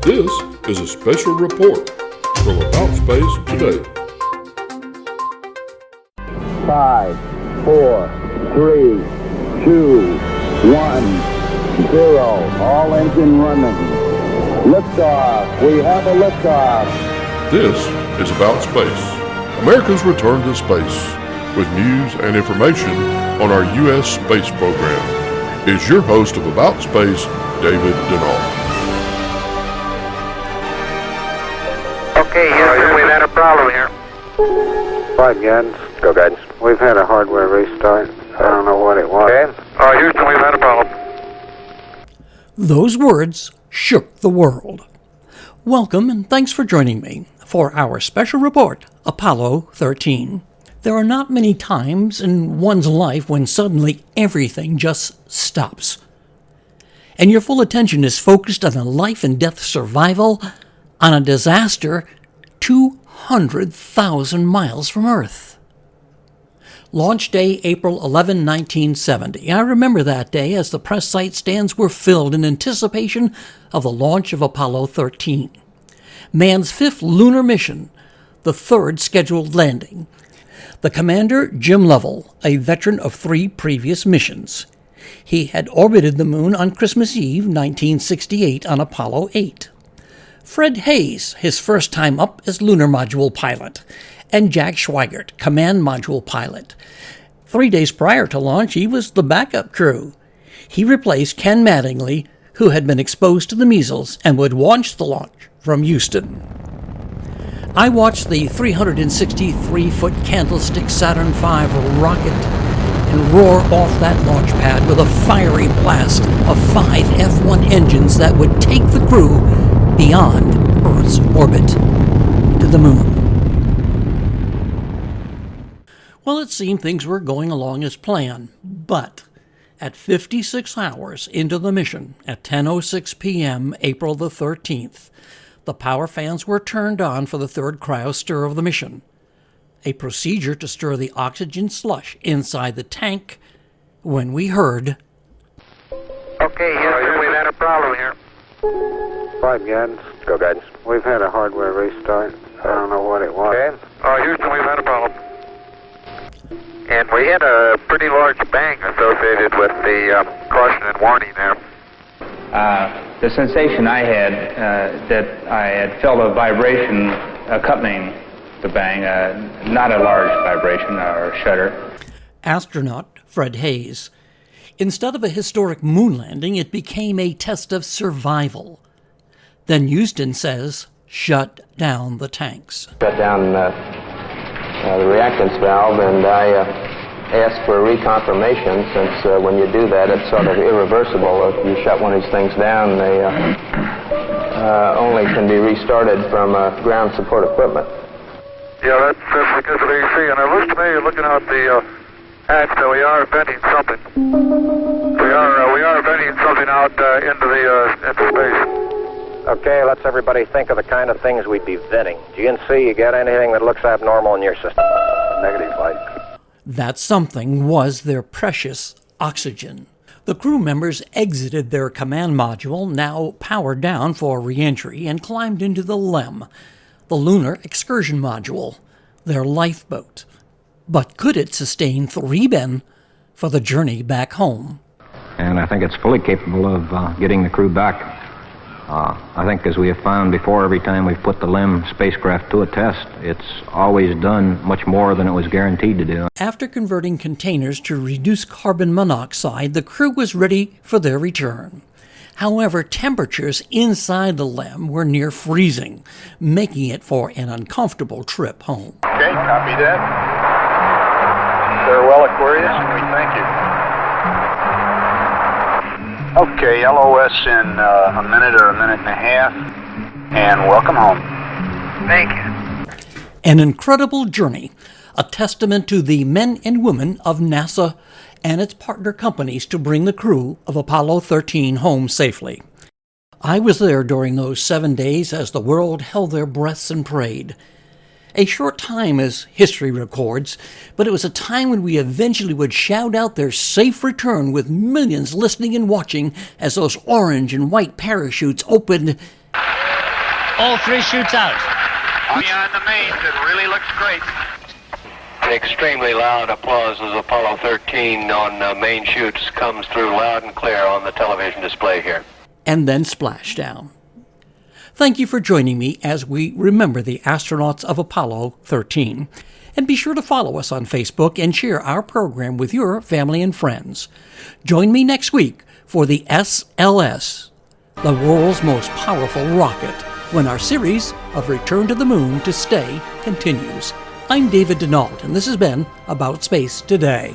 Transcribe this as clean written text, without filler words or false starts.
This is a special report from About Space Today. 5, 4, 3, 2, 1, 0. All engine running. Liftoff. We have a liftoff. This is About Space, America's return to space, with news and information on our U.S. space program. Is your host of About Space, David Denal. Okay, Houston, we've had a problem here. 5 guidance. Go guidance. We've had a hardware restart. I don't know what it was. Okay. Houston, we've had a problem. Those words shook the world. Welcome and thanks for joining me for our special report, Apollo 13. There are not many times in one's life when suddenly everything just stops. And your full attention is focused on a life and death survival on a disaster 200,000 miles from Earth. Launch day, April 11, 1970. I remember that day as the press site stands were filled in anticipation of the launch of Apollo 13. Man's fifth lunar mission, the third scheduled landing. The commander, Jim Lovel, a veteran of 3 previous missions. He had orbited the moon on Christmas Eve, 1968, on Apollo 8. Fred Hayes, his first time up as lunar module pilot, and Jack Schweigert, command module pilot. 3 days prior to launch, he was the backup crew. He replaced Ken Mattingly, who had been exposed to the measles and would watch the launch from Houston. I watched the 363-foot candlestick Saturn V rocket and roar off that launch pad with a fiery blast of 5 F-1 engines that would take the crew beyond Earth's orbit to the moon. Well, it seemed things were going along as planned, but at 56 hours into the mission, at 10:06 p.m., April the 13th, the power fans were turned on for the third cryostir of the mission, a procedure to stir the oxygen slush inside the tank, when we heard... Okay, Houston, we've had a problem here. 5 guidance. Go guidance. We've had a hardware restart. I don't know what it was. Okay. Houston, we've had a problem. And we had a pretty large bang associated with the caution and warning there. The sensation I had, that I had felt a vibration accompanying the bang, not a large vibration or shudder. Astronaut Fred Hayes. Instead of a historic moon landing, it became a test of survival. Then Houston says, shut down the tanks. Shut down the reactance valve, and I asked for a reconfirmation, since when you do that, it's sort of irreversible. If you shut one of these things down, they only can be restarted from ground support equipment. Yeah, that's because of AC, and it looks to me, looking out the hatch, that we are venting something. We are venting something out into space. Okay, let's everybody think of the kind of things we'd be venting. GNC, you got anything that looks abnormal in your system? Negative light. That something was their precious oxygen. The crew members exited their command module, now powered down for re-entry, and climbed into the LEM, the Lunar Excursion Module, their lifeboat. But could it sustain 3 men for the journey back home? And I think it's fully capable of getting the crew back. I think, as we have found before, every time we've put the LEM spacecraft to a test, it's always done much more than it was guaranteed to do. After converting containers to reduce carbon monoxide, the crew was ready for their return. However, temperatures inside the LEM were near freezing, making it for an uncomfortable trip home. Okay, copy that. Farewell, Aquarius, and we thank you. Okay, LOS in a minute or a minute and a half, and welcome home. Thank you. An incredible journey, a testament to the men and women of NASA and its partner companies to bring the crew of Apollo 13 home safely. I was there during those 7 days as the world held their breaths and prayed. A short time, as history records, but it was a time when we eventually would shout out their safe return, with millions listening and watching as those orange and white parachutes opened All three chutes out. Beyond the mains, it really looks great. Extremely loud applause as Apollo 13 on main chutes comes through loud and clear on the television display here. And then splashdown. Thank you for joining me as we remember the astronauts of Apollo 13. And be sure to follow us on Facebook and share our program with your family and friends. Join me next week for the SLS, the world's most powerful rocket, when our series of Return to the Moon to Stay continues. I'm David Denault, and this has been About Space Today.